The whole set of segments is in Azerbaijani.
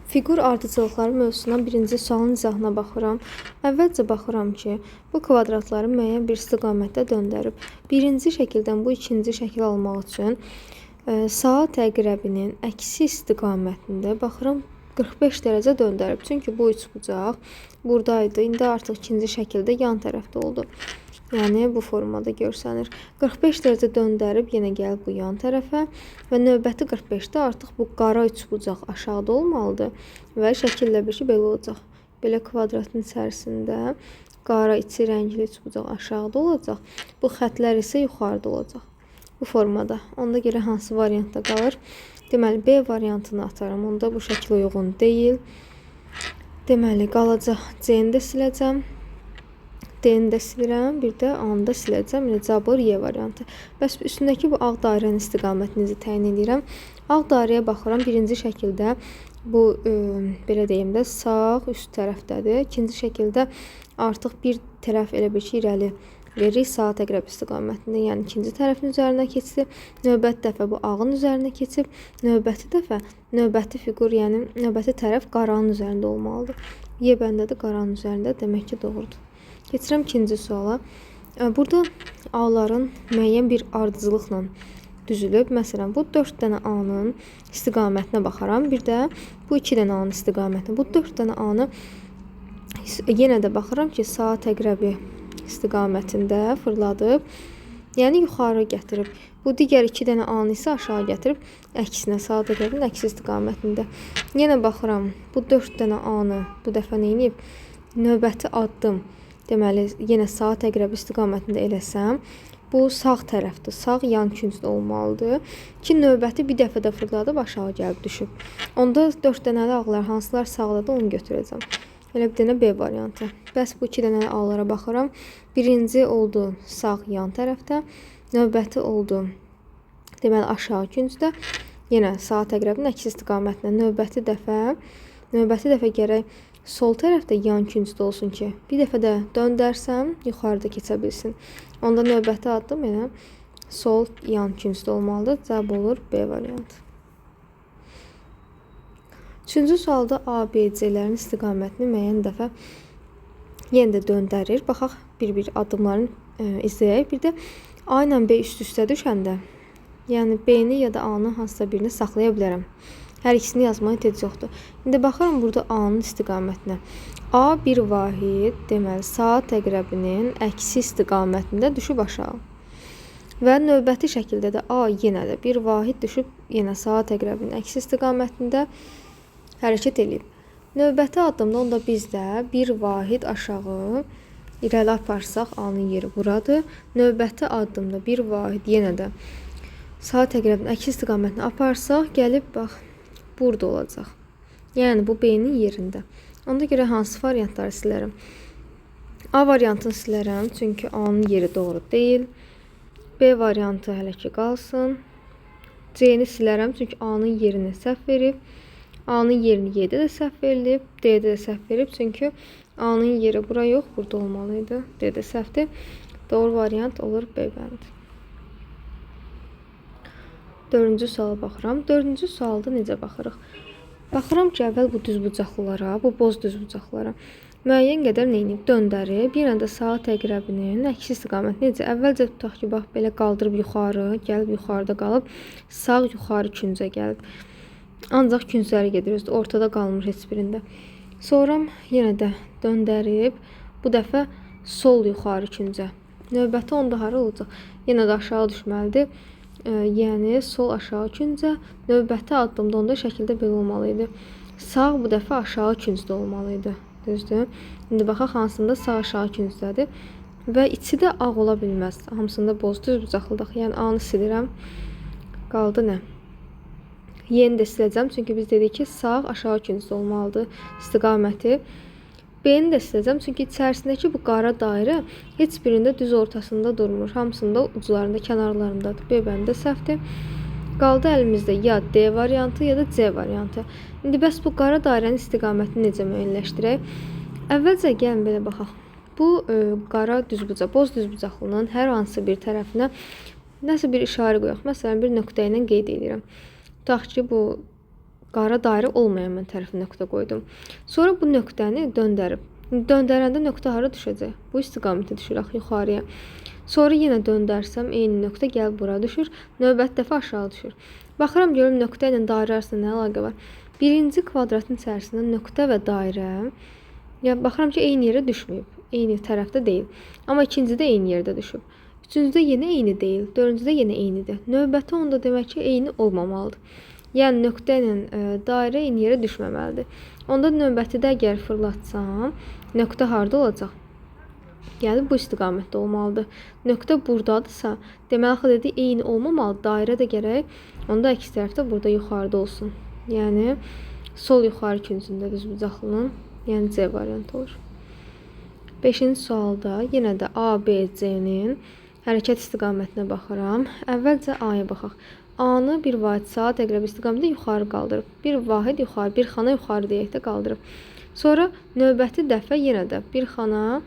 Fiqur ardıcıllıqları mövzusuna birinci sualın izahına baxıram. Əvvəlcə baxıram ki, bu kvadratları müəyyən bir istiqamətdə döndərib. Birinci şəkildən bu ikinci şəkil almaq üçün saat əqrəbinin əksi istiqamətində baxıram 45 dərəcə döndərib. Çünki bu üçbucaq buradaydı. İndi artıq ikinci şəkildə yan tərəfdə oldu. Yəni bu formada görsənir. 45 dərəcə döndərib yenə gəlib bu yan tərəfə və növbəti 45-də artıq bu qara üçbucaq aşağıda olmalıdır və şəkillə bir ki belə olacaq. Belə kvadratın içərisində qara içi rəngli üçbucaq aşağıda olacaq. Bu xətlər isə yuxarıda olacaq. Bu formada. Onda görə hansı variantda qalır? Deməli B variantını atarım. Onda bu şəkil uyğun deyil. Deməli qalacaq C-ni də siləcəm. D-ni də silirəm, bir də A-nı da siləcəm. Yəni cavab olur Y variantı. Bəs üstündəki bu ağ dairənin istiqamətini təyin edirəm. Ağ dairəyə baxıram. Birinci şəkildə bu belə deyim də sağ üst tərəfdədir. İkinci şəkildə artıq bir tərəf elə bir ki irəli veririk saat əqrəb istiqamətində. Yəni ikinci tərəfin üzərinə keçib, növbəti dəfə bu ağın üzərinə keçib, növbəti fiqur, yəni növbəti tərəf qaranın üzərində olmalıdır. Y bəndədir qaranın üzərində, demək ki doğrudur. Keçirəm ikinci suala. Burada A-ların müəyyən bir ardıcılıqla düzülüb. Məsələn, bu 4 dənə A-nın istiqamətinə baxaram. Bir də bu 2 dənə A-nın istiqamətinə. Bu 4 dənə A-nı yenə də baxıram ki, saat əqrəbi istiqamətində fırladıb, yəni yuxarı gətirib. Bu digər 2 dənə A-nı isə aşağı gətirib, əksinə saat əqrəbinin əksi istiqamətində. Yenə baxıram, bu 4 dənə A-nı bu dəfə nə edib? Növbəti addım, deməli, yenə saat əqrəbi istiqamətində eləsəm, bu sağ tərəfdir, sağ yan küncdə olmalıdır ki, növbəti bir dəfə də fırladıb aşağı gəlib düşüb. Onda 4 dənəli ağlar hansılar sağdadır, onu götürəcəm. Elə bir dənə B variantı. Bəs bu 2 dənəli A-lara baxıram. Birinci oldu sağ yan tərəfdə, növbəti oldu deməli aşağı küncdə. Yenə saat əqrəbinin əksi istiqamətində növbəti dəfə gərək sol tərəfdə yan küncdə olsun ki, bir dəfə də döndərsəm yuxarıda keçə bilsin. Onda növbəti addım elə sol yan küncdə olmalıdır. Cavab olur B variantı. Üçüncü sualda A, B, C-lərin istiqamətini müəyyən dəfə yenə də döndərir. Baxaq bir-bir addımların izləyək. Bir də A ilə B üst-üstə düşəndə, yəni B-ni ya da A-nı hansısa birini saxlaya bilərəm. Hər ikisini yazmaya ehtiyac yoxdur. İndi baxıram burada A-nın istiqamətinə. A bir vahid, deməli saat əqrəbinin əksi istiqamətində düşüb aşağı. Və növbəti şəkildə də A yenə də bir vahid düşüb yenə saat əqrəbinin əksi istiqamətində hərəkət edib. Növbəti addımda onda biz də bir vahid aşağı irəli aparsaq A-nın yeri buradır. Növbəti addımda bir vahid yenə də saat əqrəbinin əksi istiqamətinə aparsaq gəlib bax burada olacaq. Yəni bu B-nin yerində. Onda görə hansı variantları silərəm? A variantını silərəm, çünki A-nın yeri doğru deyil. B variantı hələ ki qalsın. C-ni silərəm, çünki A-nın yerini səhv verib. A-nın yerini Y-də də səhv verilib, D-də də səhv verib, çünki A-nın yeri bura yox, burada olmalıydı. D-də səhvdir. Doğru variant olur B bəndi. Dördüncü suala baxıram. Dördüncü sualda necə baxırıq? Baxıram ki, əvvəl bu düzbucaqlara, bu boz düzbucaqlara müəyyən qədər neyinib? Döndərib, yenə də saat əqrəbinin əksi istiqaməti necə? Əvvəlcə tutaq ki, bax, belə qaldırıb yuxarı, gəlib yuxarıda qalıb, sağ yuxarı küncə gəlib. Ancaq küncləri gedir, ortada qalmır heç birində. Sonra yenə də döndərib, bu dəfə sol yuxarı küncə. Növbəti onda hara olacaq? Yenə də aşağı düşməlidir. Yəni sol aşağı küncə, növbəti addımda onda şəkildə belə olmalıydı. Sağ bu dəfə aşağı küncdə olmalıydı. Düzdür? İndi baxaq hansında sağ aşağı küncdədir və içi də ağ ola bilməz. Hamısında boz düzbucaqlıdır. Yəni A-nı silirəm. Qaldı nə? Y-ni də siləcəm, çünki biz dedik ki, sağ aşağı küncdə olmalıdır istiqaməti. B-ni də siləcəm, çünki içərisindəki bu qara dairə heç birində düz ortasında durmur. Hamısında uclarında, kənarlarındadır. B bəndə səhvdir. Qaldı əlimizdə ya D variantı, ya da C variantı. İndi bəs bu qara dairənin istiqamətini necə müəyyənləşdirək? Əvvəlcə gəlin belə baxaq. Bu qara düzbucaq, boz düzbucaqlının hər hansı bir tərəfinə nəsə bir işarə qoyaq. Məsələn, bir nöqtə ilə qeyd edirəm. Tutaq ki, bu qara dairə olmayan mən tərəfə nöqtə qoydum. Sonra bu nöqtəni döndərib. Döndərəndə nöqtə hara düşəcək? Bu istiqamətə düşür axı yuxarıya. Sonra yenə döndərsəm eyni nöqtə gəlib bura düşür. Növbəti dəfə aşağı düşür. Baxıram görüm nöqtə ilə dairə arasında nə əlaqə var. Birinci kvadratın içərisində nöqtə və dairə, yəni baxıram ki, eyni yerə düşməyib. Eyni tərəfdə deyil. Amma ikincidə eyni yerdə düşüb. Üçüncüdə yenə eyni deyil. Dördüncüdə yenə eynidir. Növbəti onda demək ki, eyni olmamalıdır. Yəni nöqtə ilə dairə eyni yerə düşməməlidir. Onda növbətidə əgər fırlatsam, nöqtə harda olacaq? Gəlib bu istiqamətdə olmalıdır. Nöqtə buradadırsa, deməli axı dedi eyni olmamalı, dairə də gərək onda əks tərəfdə burada yuxarıda olsun. Yəni sol yuxarı küncündə düzbucaqlının, yəni C variantı olur. 5-ci sualda yenə də ABC-nin hərəkət istiqamətinə baxıram. Əvvəlcə A-ya baxaq. A-nı bir vahid saat əqrəb istiqamətində yuxarı qaldırıb. Bir vahid yuxarı, bir xana yuxarı deyək də qaldırıb. Sonra növbəti dəfə yenə də bir xana,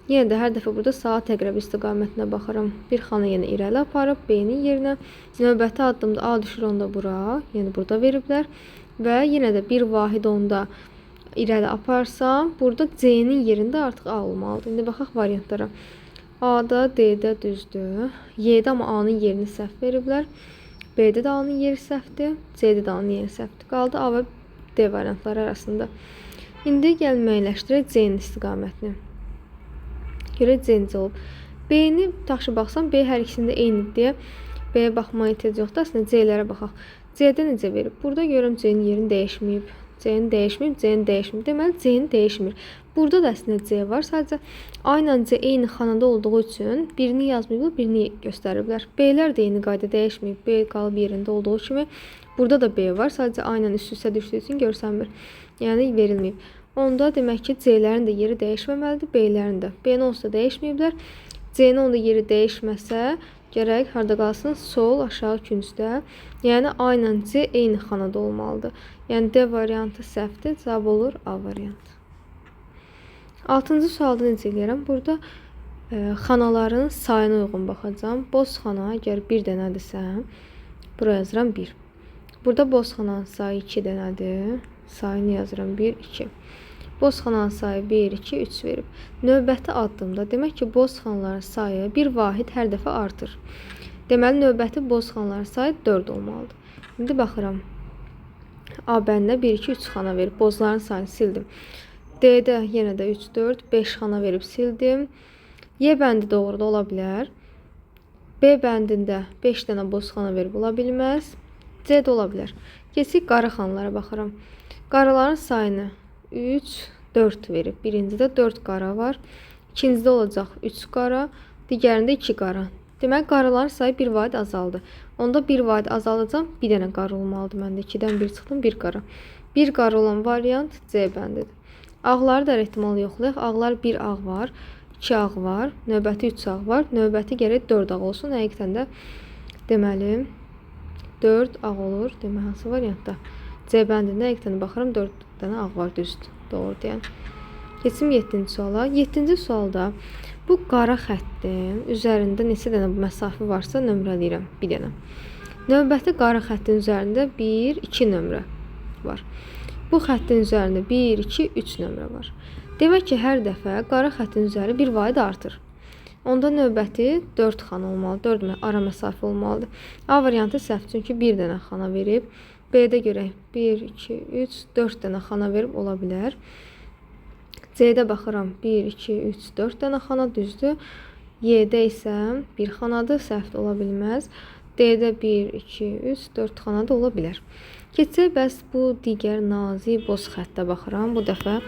yenə də hər dəfə burada saat əqrəb istiqamətinə baxıram. Bir xana yenə irəli aparıb B-nin yerinə. Növbəti addımda A düşür onda bura, yəni burada veriblər. Və yenə də bir vahid onda irəli aparsam, burada C-nin yerində artıq A olmalıdır. İndi baxaq variantlara. A-da, D-də düzdür. Y-də amma A-nın yerini səhv veriblər. B-də də A-nın yeri səhvdir. C-də də A-nın yeri səhvdir. Qaldı A və D variantları arasında. İndi gəl müəyyənləşdirək C-nin istiqamətini. Görə C necə olub. B-ni yaxşı baxsam, B hər ikisində eynidir deyə B-yə baxmaya ehtiyac yoxdur. Aslında C-lərə baxaq. C-də necə verib? Burada görürəm C-nin yerini dəyişməyib. C-ni dəyişməyib, C-ni dəyişməyib. Deməli, C-ni dəyişmir. Burada da əslində C var. Sadəcə A ilə C eyni xanada olduğu üçün birini yazmayıb, birini göstəriblər. B-lər də eyni qayda dəyişməyib. B qalıb yerində olduğu kimi. Burada da B var. Sadəcə A ilə üst-üstə düşdüyü üçün görsənmir. Yəni verilməyib. Onda demək ki, C-lərin də yeri dəyişməməlidir, B-lərin də. B-ni olsa dəyişməyiblər. C-nin onda yeri dəyişməsə, gərək harda qalsın? Sol aşağı küncdə. Yəni A ilə C eyni xanada olmalıdır. Yəni D variantı səhvdir. Cavab olur A variantı. 6-cı sualda necə eləyərəm? Burada xanaların sayına uyğun baxacağam. Boz xana əgər bir dənədirsə, buraya yazıram 1. Burada boz xananın sayı 2 dənədir. Sayını yazıram 1, 2. Boz xananın sayı 1, 2, 3 verib. Növbəti addımda demək ki, boz xanaların sayı bir vahid hər dəfə artır. Deməli, növbəti boz xanaların sayı 4 olmalıdır. İndi baxıram. A bəndə 1, 2, 3 xana verib. Bozların sayını sildim. D-də yenə də 3, 4, 5 xana verib sildim. Y bəndi doğru da ola bilər. B bəndində 5 dənə boz xana verib ola bilməz. C də ola bilər. Keçik qara xanalara baxıram. Qaraların sayını 3, 4 verib. Birincidə 4 qara var. İkincidə olacaq 3 qara. Digərində 2 qara. Demək, qaraların sayı bir vahid azaldı. Onda bir vahid azaldacam. Bir dənə qara olmalıdır. Məndə 2-dən 1 çıxdım. 1 qara. 1 qara olan variant C bəndidir. Ağları da ehtimal yoxlayaq. Ağlar 1 ağ var. 2 ağ var. Növbəti 3 ağ var. Növbəti gərək 4 ağ olsun. Həqiqətən də deməli 4 ağ olur. Demək, hansı variantda? C bəndində həqiqətən baxıram 4 dənə ağ var, düzdür. Doğrudur yəni. Keçim 7-ci suala. 7-ci sualda bu qara xəttin üzərində neçə dənə məsafə varsa nömrələyirəm. Bir dənə. Növbəti qara xəttin üzərində 1, 2 nömrə var. Bu xəttin üzərində 1, 2, 3 nömrə var. Demək ki, hər dəfə qara xəttin üzəri bir vahid artır. Onda növbəti 4 xana olmalı, 4 ara məsafə olmalıdır. A variantı səhv, çünki 1 dənə xana verib. B-də görək 1, 2, 3, 4 dənə xana verib ola bilər. C-də baxıram 1, 2, 3, 4 dənə xana düzdür. Y-də isə 1 xanadır, səhv ola bilməz. D-də 1, 2, 3, 4 xana da ola bilər. Keçək bəs bu digər nazik boz xəttə baxıram. Bu dəfə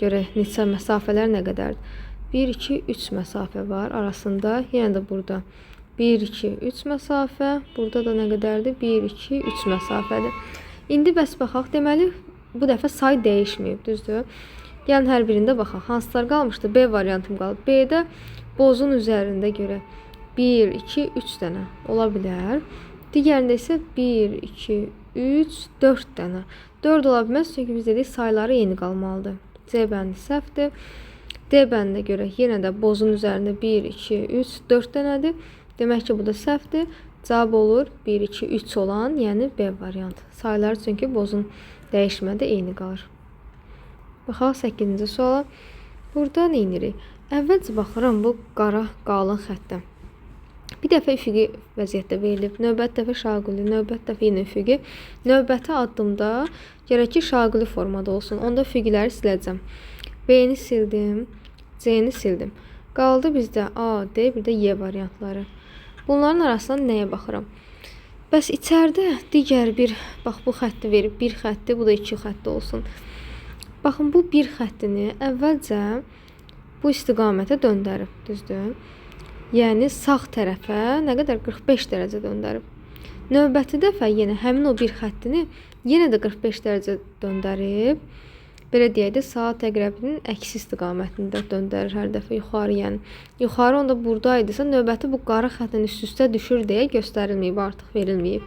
görək neçə məsafələr nə qədərdir. 1, 2, 3 məsafə var arasında. Yenə də burada 1, 2, 3 məsafə. Burada da nə qədərdir? 1, 2, 3 məsafədir. İndi bəs baxaq. Deməli, bu dəfə say dəyişməyib, düzdür? Yəni, hər birində baxaq. Hansılar qalmışdı? B variantım qalıb. B-də bozun üzərində görə 1, 2, 3 dənə ola bilər. Digərində isə 1, 2, 3, 4 dənə. 4 ola bilməz, çünki biz dedik sayları eyni qalmalıdır. C bəndi səhvdir. D bəndinə görə yenə də bozun üzərində 1, 2, 3, 4 dənədir. Demək ki, bu da səhvdir. Cavab olur 1, 2, 3 olan, yəni B variantı. Sayılar çünki bozun dəyişmədə eyni qalır. Baxaq 8-ci suala. Burada nə edirik? Əvvəlcə baxıram bu qara qalın xəttə. Bir dəfə üfüqi vəziyyətdə verilib, növbəti dəfə şaquli, növbəti dəfə yenə üfüqi. Növbəti addımda gərək ki, şaquli formada olsun. Onda üfüqləri siləcəm. B-ni sildim, C-ni sildim. Qaldı bizdə A, D, bir də Y variantları. Bunların arasından nəyə baxıram? Bəs içəridə digər bir, bax bu xətti verib, bir xətti, bu da 2 xətti olsun. Baxın, bu bir xəttini əvvəlcə bu istiqamətə döndərib, düzdür? Yəni sağ tərəfə nə qədər 45 dərəcə döndərib. Növbəti dəfə yenə həmin o bir xəttini yenə də 45 dərəcə döndərib. Belə deyək də, saat əqrəbinin əksi istiqamətində döndərir hər dəfə yuxarı, yəni. Yuxarı onda buradaydısa, növbəti bu qara xəttin üst-üstə düşür deyə göstərilməyib, artıq verilməyib.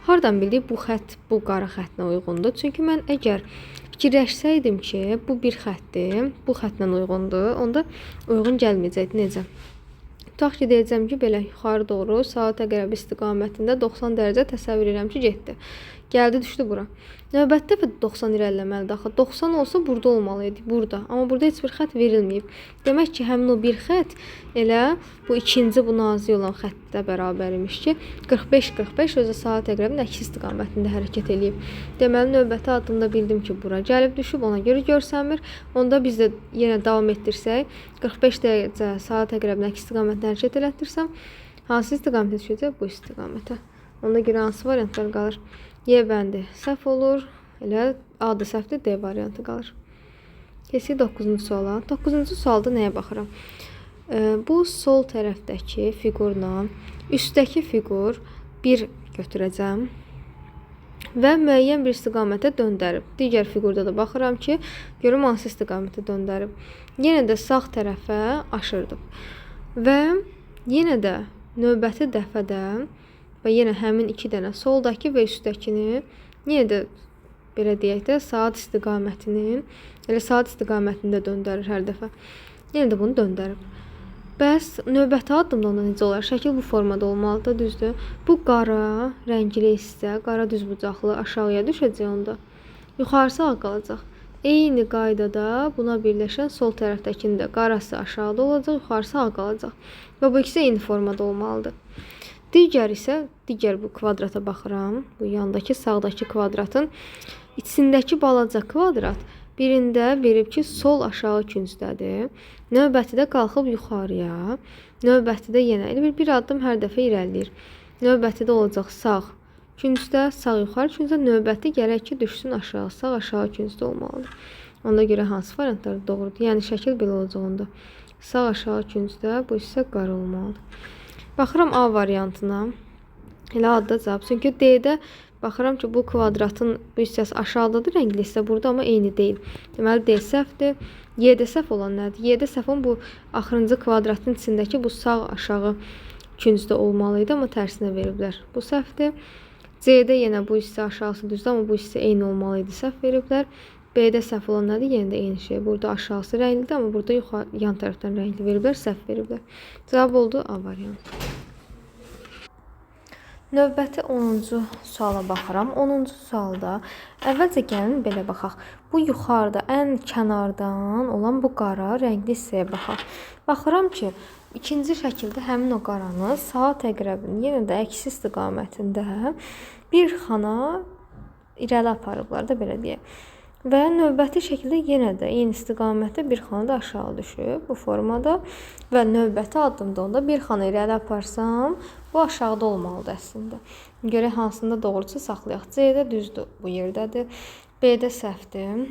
Hardan bildik bu xətt bu qara xəttinə uyğundur? Çünki mən əgər fikirləşsəydim ki, bu bir xətti bu xəttlə uyğundur, onda uyğun gəlməyəcəkdi. Necə? Tutaq ki, deyəcəm ki, belə yuxarı doğru saat əqrəbi istiqamətində 90 dərəcə təsəvvür edirəm ki, getdi. Gəldi, düşdü bura. Növbəti dəfə 90 irəliləməlidir. Axı 90 olsa burada olmalıydı, burada. Amma burada heç bir xətt verilməyib. Demək ki, həmin o bir xətt elə bu ikinci bu nazik olan xəttdə bərabər imiş ki, 45-45 özü saat əqrəbinin əksi istiqamətində hərəkət eləyib. Deməli, növbəti addımda bildim ki, bura gəlib düşüb, ona görə görsənmir. Onda biz də yenə davam etdirsək, 45 dərəcə saat əqrəbinin əksi istiqamətində hərəkət elətdirsəm, hansı istiqamətə düşəcək? Bu istiqamətə. Ona görə hansı variantlar qalır? Y bəndi səhv olur. Elə A da səhvdir, D variantı qalır. Keçək 9-cu suala. 9-cu sualda nəyə baxıram? Bu sol tərəfdəki fiqurla üstdəki fiqur 1 götürəcəm və müəyyən bir istiqamətə döndərib. Digər fiqurda da baxıram ki, görüm hansı istiqamətə döndərib. Yenə də sağ tərəfə aşırdıb. Və yenə də növbəti dəfədə və yenə həmin 2 dənə soldakı və üstdəkini yenə də belə deyək də saat istiqamətinin elə saat istiqamətində döndərir hər dəfə. Yenə də bunu döndərib. Bəs növbəti addımda onda necə olar? Şəkil bu formada olmalıdır, düzdür? Bu qara rəngli hissə, qara düzbucaqlı aşağıya düşəcək onda. Yuxarısı ağ qalacaq. Eyni qaydada buna birləşən sol tərəfdəkinin də qarası aşağıda olacaq, yuxarısı ağ qalacaq. Və bu ikisi eyni formada olmalıdır. Digər isə, digər bu kvadrata baxıram. Bu yandakı, sağdakı kvadratın içindəki balaca kvadrat birində verib ki, sol aşağı küncdədir. Növbəti də qalxıb yuxarıya. Növbəti də yenə bir addım hər dəfə irəliləyir. Növbəti də olacaq sağ küncdə, sağ yuxarı küncdə. Növbəti gərək ki, düşsün aşağı, sağ aşağı küncdə olmalıdır. Ona görə hansı variantlar doğrudur? Yəni şəkil belə olacaq onda. Sağ aşağı küncdə, bu isə qara olmalıdır. Baxıram A variantına. Elə adda cavab. Çünki D-də baxıram ki, bu kvadratın bu hissəsi aşağıdadır, rəngli hissə burada, amma eyni deyil. Deməli, D səhvdir. Y-də səhv olan nədir? Y-də səhv olan bu axırıncı kvadratın içindəki bu sağ aşağı küncdə olmalıydı, amma tərsinə veriblər. Bu səhvdir. C-də yenə bu hissə aşağısı düzdür, amma bu hissə eyni olmalıydı, səhv veriblər. B-də səhv olan nədir? Yenə də eyni şey. Burada aşağısı rənglidir, amma burada yan tərəfdən rəngli veriblər, səhv veriblər. Cavab oldu A variantı. Növbəti 10-cu suala baxıram. 10-cu sualda əvvəlcə gəlin belə baxaq. Bu yuxarıda ən kənardan olan bu qara rəngli hissəyə baxaq. Baxıram ki, ikinci şəkildə həmin o qaranı saat əqrəbinin yenə də əksi istiqamətində bir xana irəli aparıblar da, belə deyək. Və növbəti şəkildə yenə də eyni istiqamətdə bir xana da aşağı düşüb bu formada və növbəti addımda onda bir xana irəli aparsam, bu aşağıda olmalıdır əslində. Görək hansında doğrusu saxlayaq. C-də düzdür, bu yerdədir. B-də səhvdir.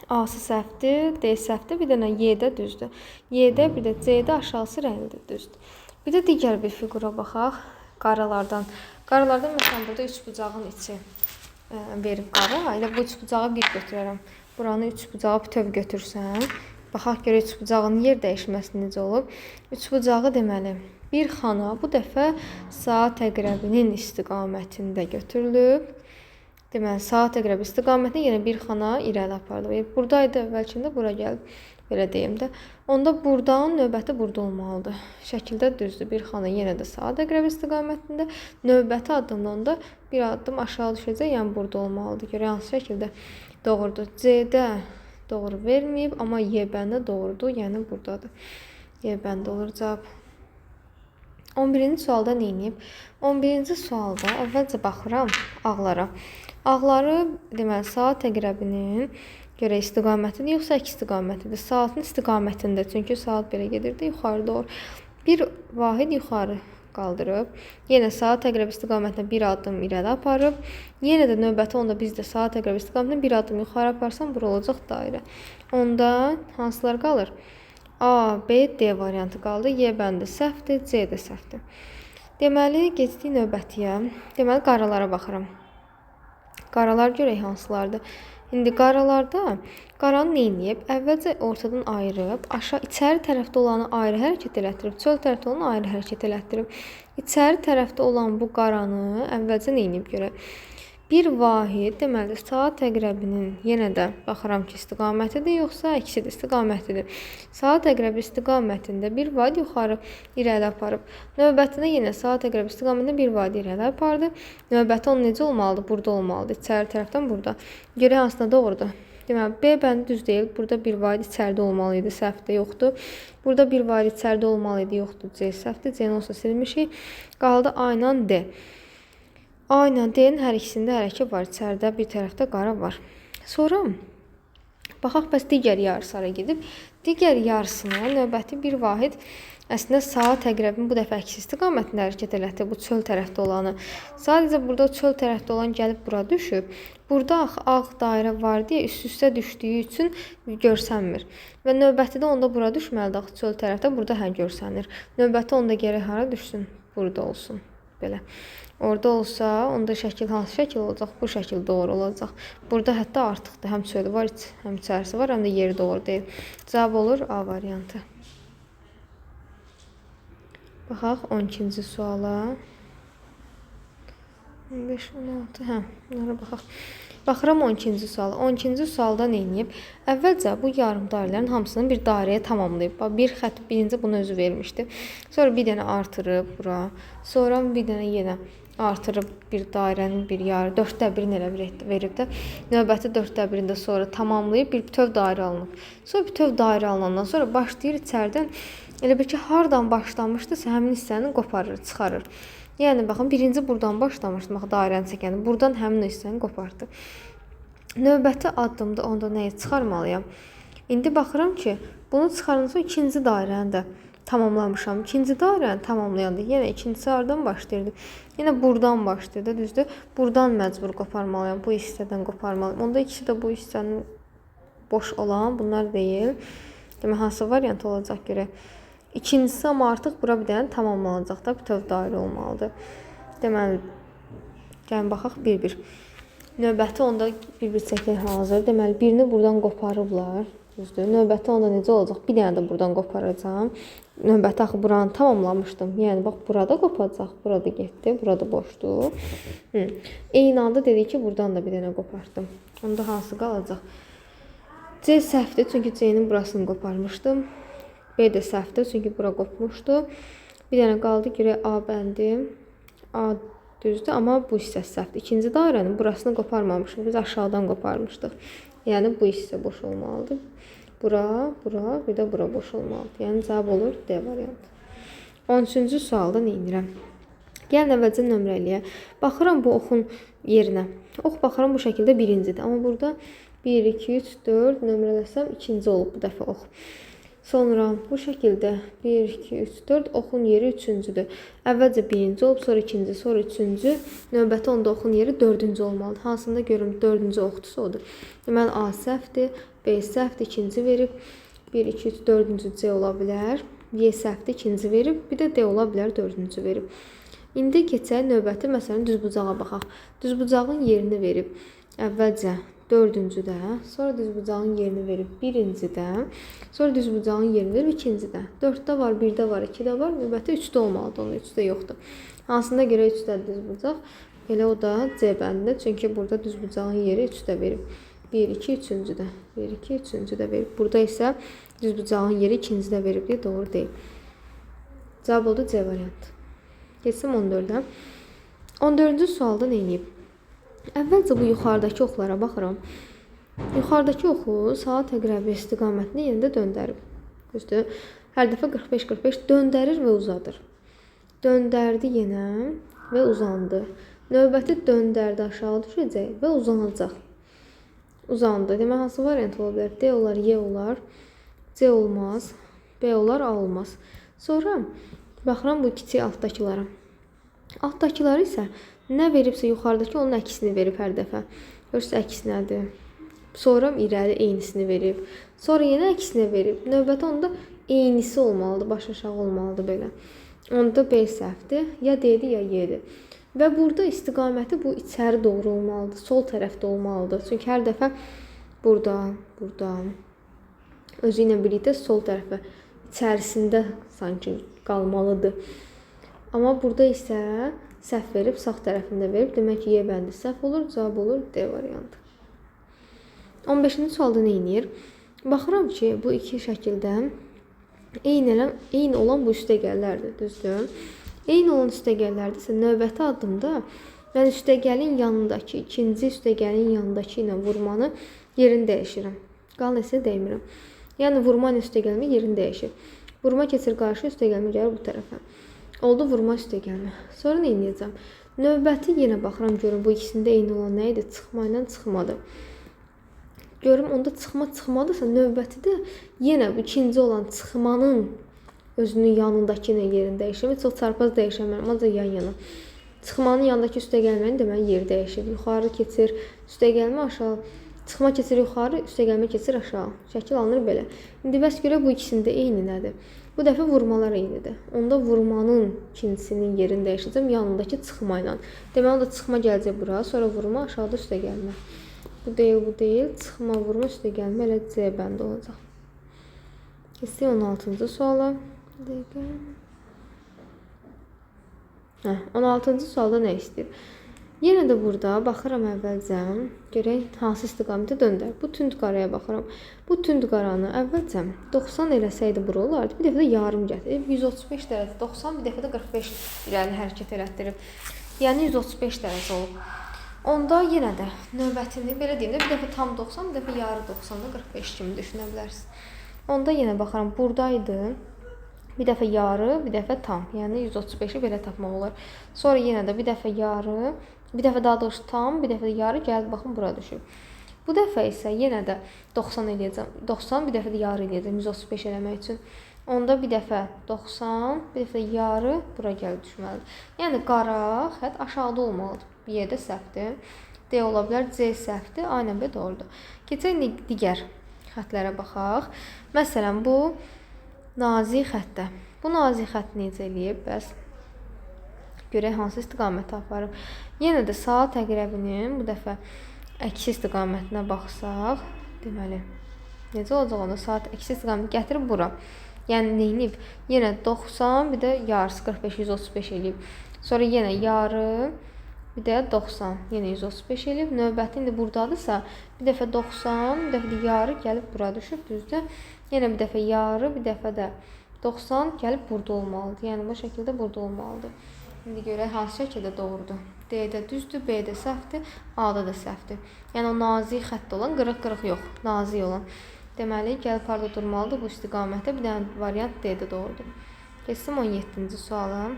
A-sı səhvdir, D səhvdir, bir dənə Y-də düzdür. Y-də, bir də C-də aşağısı rənglidir, düzdür. Bir də digər bir fiqura baxaq. Qaralardan məsələn burada üç bucağın içi verib qara. Elə bu üç bucağı bir götürərəm. Buranı üç bucağı bütöv götürsəm, baxaq görə üç bucağın yer dəyişməsi necə olub. Üç bucağı deməli bir xana bu dəfə saat əqrəbinin istiqamətində götürülüb Deməli, saat əqrəbi istiqamətində yenə bir xana irəli apardı. Buradaydı əvvəlcində, bura gəlib. Belə deyim də. Onda buradan növbəti burada olmalıdır. Şəkildə düzdür. Bir xana yenə də saat əqrəbi istiqamətində. Növbəti addımda onda bir addım aşağı düşəcək. Yəni burada olmalıdır. Görə hansı şəkildə doğrudur. C-də doğru verməyib, amma Y bəndə doğrudur. Yəni buradadır. Y bəndə olur cavab. 11-ci sualda nə edib? 11-ci sualda əvvəlcə baxıram ağlara. Ağları deməli saat əqrəbinin görə istiqamətidir, yoxsa əks istiqamətidir? Saatın istiqamətində, çünki saat belə gedirdi, yuxarı doğru. Bir vahid yuxarı qaldırıb, yenə saat əqrəbi istiqamətində bir addım irəli aparıb, yenə də növbəti onda biz də saat əqrəbi istiqamətində bir addım yuxarı aparsam, bura olacaq dairə. Onda hansılar qalır? A, B, D variantı qaldı. Y bəndi səhvdir, C də səhvdir. Deməli, keçdik növbətiyə. Deməli, qaralara baxıram. Qaralar görək hansılardır. İndi qaralarda qaranı nə edib? Əvvəlcə ortadan ayırıb, içəri tərəfdə olanı ayrı hərəkət elətdirib, çöl tərəfdə olanı ayrı hərəkət elətdirib. İçəri tərəfdə olan bu qaranı əvvəlcə nə edib görək? Bir vahid, deməli, saat əqrəbinin yenə də baxıram ki, istiqamətidir, yoxsa əksidir, istiqamətidir. Saat əqrəbi istiqamətində bir vahid yuxarı irəli aparıb. Növbətində yenə saat əqrəbi istiqamətində bir vahid irəli apardı. Növbəti onun necə olmalıdır? Burada olmalıdır. İçəri tərəfdən burada. Görə hansına doğrudur? Deməli, B bəndi düz deyil. Burada bir vahid içəridə olmalı idi, səhvdə yoxdur. Burada bir vahid içəridə olmalı idi, yoxdur. C səhvdir. C-ni olsa silmişik. Qaldı A ilə D. A ilə D-nin hər ikisində hərəkət var. İçəridə bir tərəfdə qara var. Sonra baxaq, bəs digər yarısı hara gedib? Digər yarısına növbəti bir vahid əslində saat əqrəbinin bu dəfə əks istiqamətində hərəkət elətdir. Bu çöl tərəfdə olanı. Sadəcə burada çöl tərəfdə olan gəlib bura düşüb. Burada ağ dairə var deyə üst-üstə düşdüyü üçün görsənmir. Və növbətidə onda bura düşməlidir. Çöl tərəfdə burada görsənir. Növbəti onda gərək hara düşsün? Burada olsun. Belə. Orada olsa, onda şəkil hansı şəkil olacaq? Bu şəkil doğru olacaq. Burada hətta artıqdır. Həm çölü var, həm içərisi var, həm də yeri doğru deyil. Cavab olur A variantı. Baxaq 12-ci suala. 15, 16, bunlara baxaq. Baxıram 12-ci suala. 12-ci sualda nə edib? Əvvəlcə bu yarım dairələrin hamısını bir dairəyə tamamlayıb. Bir xətt birinci bunu özü vermişdi. Sonra bir dənə artırıb bura. Sonra bir dənə yenə artırıb bir dairənin bir yarı, 4/1-ni elə verib də. Növbəti 4/1-ni də sonra tamamlayıb bir bütöv dairə alınıb. Sonra bütöv dairə alınandan sonra başlayır içəridən elə bir ki, hardan başlamışdısa həmin hissəni qoparır, çıxarır. Yəni, baxın, birinci buradan başlamışdı, bax, dairəni çəkəndə. Buradan həmin hissəni qopardı. Növbəti addımda onda nəyi çıxarmalıyam? İndi baxıram ki, bunu çıxarandan sonra ikinci dairəni də tamamlamışam. İkinci dairəni tamamlayanda yenə ikincisi haradan başlayırdı? Yenə buradan başlayırdı, düzdür? Buradan məcbur qoparmalıyam, bu hissədən qoparmalıyam. Onda ikisi də bu hissənin boş olan, bunlar deyil. Demək, hansı variant olacaq görək? İkincisi amma artıq bura bir dənə tamamlanacaq da, bütöv dairə olmalıdır. Deməli, gəlin baxaq bir-bir. Növbəti onda bir-bir çəkək hazır. Deməli, birini buradan qoparıblar. Düzdür. Növbəti onda necə olacaq? Bir dənə də buradan qoparacağam. Növbəti axı buranı tamamlamışdım. Yəni, bax, burada qopacaq. Burada getdi. Burada boşdur. Eyni anda dedik ki, buradan da bir dənə qopardım. Onda hansı qalacaq? C səhvdir, çünki C-nin burasını qoparmışdım. B də səhvdir, çünki bura qopmuşdu. Bir dənə qaldı, görək A bəndi. A düzdür, amma bu hissəsi səhvdir. İkinci dairənin burasını qoparmamışıq. Biz aşağıdan qoparmışdıq. Yəni, bu hissə boş olmalıdır. Bura, bir də bura boş olmalıdır. Yəni, cavab olur D variantı. 13-cü sualda nə edirəm? Gəlin, əvvəlcə nömrəliyə. Baxıram bu oxun yerinə. Ox baxıram bu şəkildə birincidir. Amma burada 1, 2, 3, 4 nömrələsəm ikinci olub bu dəfə ox. Sonra bu şəkildə 1, 2, 3, 4 oxun yeri üçüncüdür. Əvvəlcə birinci olub, sonra ikinci, sonra üçüncü. Növbəti onda oxun yeri dördüncü olmalıdır. Hansında görürüm dördüncü oxdusa odur. Deməli, A səhvdir, B səhvdir, ikinci verib. 1, 2, 3, dördüncü C ola bilər. Y səhvdir, ikinci verib. Bir də D ola bilər, dördüncü verib. İndi keçək növbəti, məsələn, düzbucağa baxaq. Düzbucağın yerini verib. Əvvəlcə dördüncüdə, sonra düzbucağın yerini verib birincidə, sonra düzbucağın yerini verib ikincidə. 4-də var, 1-də var, 2-də var, növbəti 3-də olmalıdır, onun 3-də yoxdur. Hansında görə 3-də düzbucaq? Elə o da C bəndində. Çünki burada düzbucağın yeri 3-də verib. 1, 2, 3-cüdə. 1, 2, 3-cüdə verib. Burada isə düzbucağın yeri 2-cidə verib. Doğru deyil. Cavab oldu C variantı. Keçsim 14-ə. 14-cü sualda nə edib? Əvvəlcə bu yuxarıdakı oxlara baxıram. Yuxarıdakı oxu saat əqrəbi istiqamətini yenə də döndərib. Düzdür? Hər dəfə 45-45 döndərir və uzadır. Döndərdi yenə və uzandı. Növbəti döndərdi, aşağı düşəcək və uzanacaq. Uzandı. Demək, hansı variant ola bilər? D olar, Y olar, C olmaz, B olar, A olmaz. Sonra baxıram bu kiçik altdakılara. Altdakıları isə nə veribsə yuxarıdakı onun əksini verib hər dəfə. Görürsünüz, əks nədir? Sonra irəli eynisini verib. Sonra yenə əksinə verib. Növbəti onda eynisi olmalıdır, baş aşağı olmalıdır belə. Onda B səhvdir. Ya D-dir, ya Y-dir. Və burada istiqaməti bu içəri doğru olmalıdır. Sol tərəfdə olmalıdır. Çünki hər dəfə burada özü ilə birlikdə sol tərəfə içərisində sanki qalmalıdır. Amma burada isə səhv verib, sağ tərəfində verib. Demək ki, Y bəndi səhv olur. Cavab olur D variantı. 15-ci sualda nə edir? Baxıram ki, bu iki şəkildə eyni olan bu üstəgəllərdir, düzdür? Eyni olan üstəgəllərdə isə növbəti addımda mən üstəgəlin yanındakı, ikinci üstəgəlin yanındakı ilə vurmanı yerini dəyişirəm. Qalan isə dəymirəm. Yəni, vurma ilə üstəgəlmə yerini dəyişir. Vurma keçir qarşı, üstəgəlmə gəlir bu tərəfə. Oldu vurma üstəgəlmə. Sonra nə edəcəm? Növbəti yenə baxıram, görüm bu ikisində eyni olan nə idi? Çıxma ilə çıxmadı. Görüm, onda çıxmadırsa, növbəti də yenə bu ikinci olan çıxmanın özünün yanındakı ilə yerini dəyişir. Çox çarpaz dəyişəmərəm, ancaq yan-yana. Çıxmanın yanındakı üstəgəlmənin deməli yeri dəyişir. Yuxarı keçir, üstəgəlmə aşağı. Çıxma keçir yuxarı, üstəgəlmə keçir aşağı. Şəkil alınır belə. İndi bəs görə bu ikisində eyni nədir? Bu dəfə vurmalar eynidir. Onda vurmanın ikincisinin yerini dəyişəcəm yanındakı çıxma ilə. Deməli, onda çıxma gələcək bura, sonra vurma, aşağıda üstəgəlmə. Bu deyil, bu deyil. Çıxma, vurma, üstəgəlmə elə C bəndi olacaq. Keçdik 16-cı suala. 16-cı sualda nə istəyir? Yenə də burada baxıram əvvəlcə, görək hansı istiqamətə döndər. Bu tünd qaraya baxıram. Bu tünd qaranı əvvəlcə 90 eləsəydi bura olardı. Bir dəfə də yarım gətirib. 135 dərəcə 90, bir dəfə də 45 irəli hərəkət elətdirib. Yəni 135 dərəcə olub. Onda yenə də növbətini belə deyim də bir dəfə tam 90, bir dəfə yarı 90-da 45 kimi düşünə bilərsiniz. Onda yenə baxıram, buradaydı. Bir dəfə yarı, bir dəfə tam. Yəni 135-i belə tapmaq olar. Sonra yenə də bir dəfə yarı, bir dəfə daha doğrusu tam, bir dəfə də yarı gəlib baxın bura düşüb. Bu dəfə isə yenə də 90 eləyəcəm. 90, bir dəfə də yarı eləyəcəm 135 eləmək üçün. Onda bir dəfə 90, bir dəfə də yarı bura gəlib düşməlidir. Yəni qara xətt aşağıda olmalıdır. Y də səhvdir. D ola bilər, C səhvdir. A ilə B doğrudur. Keçək digər xətlərə baxaq. Məsələn, bu nazik xəttdə. Bu nazik xətt necə eləyib? Bəs görək hansı istiqamətə aparıb. Yenə də saat əqrəbinin bu dəfə əksi istiqamətinə baxsaq, deməli, necə olacaq onda? Saat əksi istiqaməti gətirib bura. Yəni, neyinib? Yenə 90, bir də yarısı 45, 135 eləyib. Sonra yenə yarı, bir də 90, yenə 135 eləyib. Növbəti indi buradadırsa, bir dəfə 90, bir dəfə də yarı gəlib bura düşüb, düzdür? Yenə bir dəfə yarı, bir dəfə də 90 gəlib burada olmalıdır. Yəni, bu şəkildə burada olmalıdır. İndi görək hansı şəkildə doğrudur. D-də düzdür, B-də səhvdir, A-da da səhvdir. Yəni, o nazik xəttdə olan, qırıq-qırıq yox, nazik olan. Deməli, gəlib harada durmalıdır bu istiqamətdə. Bir dənə variant D-də doğrudur. Keçsim 17-ci suala.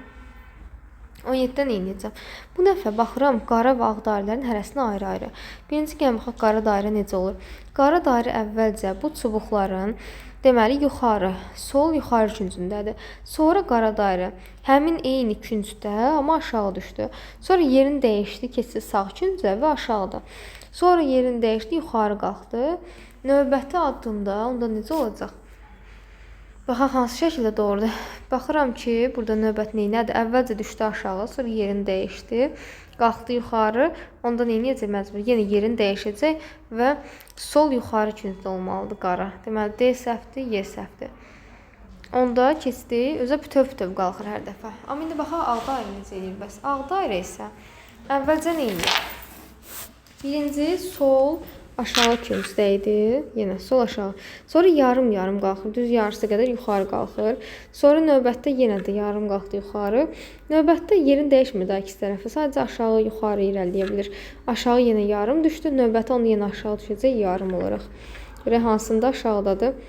17-dən eyniyyəcəm. Bu dəfə baxıram, qara və ağ dairələrin hərəsini ayrı-ayrı. Birinci gəlin, baxaq, qara dairə necə olur? Qara dairə əvvəlcə bu çubuqların, deməli, yuxarı, sol yuxarı küncündədir. Sonra qara dairə həmin eyni küncdə, amma aşağı düşdü. Sonra yerini dəyişdi, keçdi sağ küncə və aşağıda. Sonra yerini dəyişdi, yuxarı qalxdı. Növbəti addımda onda necə olacaq? Baxaq, hansı şəkildə doğrudur? Baxıram ki, burada növbət neynədir? Əvvəlcə düşdü aşağı, sonra yerini dəyişdi. Qalxdı yuxarı, onda neynəyəcək məcbur? Yenə yerini dəyişəcək və sol yuxarı küncdə olmalıdır qara. Deməli, D səhvdir, Y səhvdir. Onda keçdi, özə bütöv-bütöv qalxır hər dəfə. Amma indi baxaq, ağ dairə necə eləyir bəs? Ağ dairə isə Əvvəlcə nə edir? Birinci sol aşağı küncdə idi. Yenə sol aşağı. Sonra yarım-yarım qalxır. Düz yarısı qədər yuxarı qalxır. Sonra növbətdə yenə də yarım qalxdı yuxarı. Növbətdə yerini dəyişmir də iki tərəfi. Sadəcə aşağı yuxarı irəliləyə bilir. Aşağı yenə yarım düşdü. Növbətdə onu yenə aşağı düşəcək yarım olaraq. Və hansında aşağıdadır?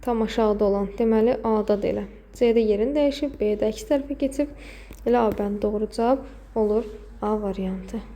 Tam aşağıda olan. Deməli A-dadır elə. C-də yerini dəyişib, B-də əks tərəfə keçib. Elə A bənd doğru cavab olur A variantı.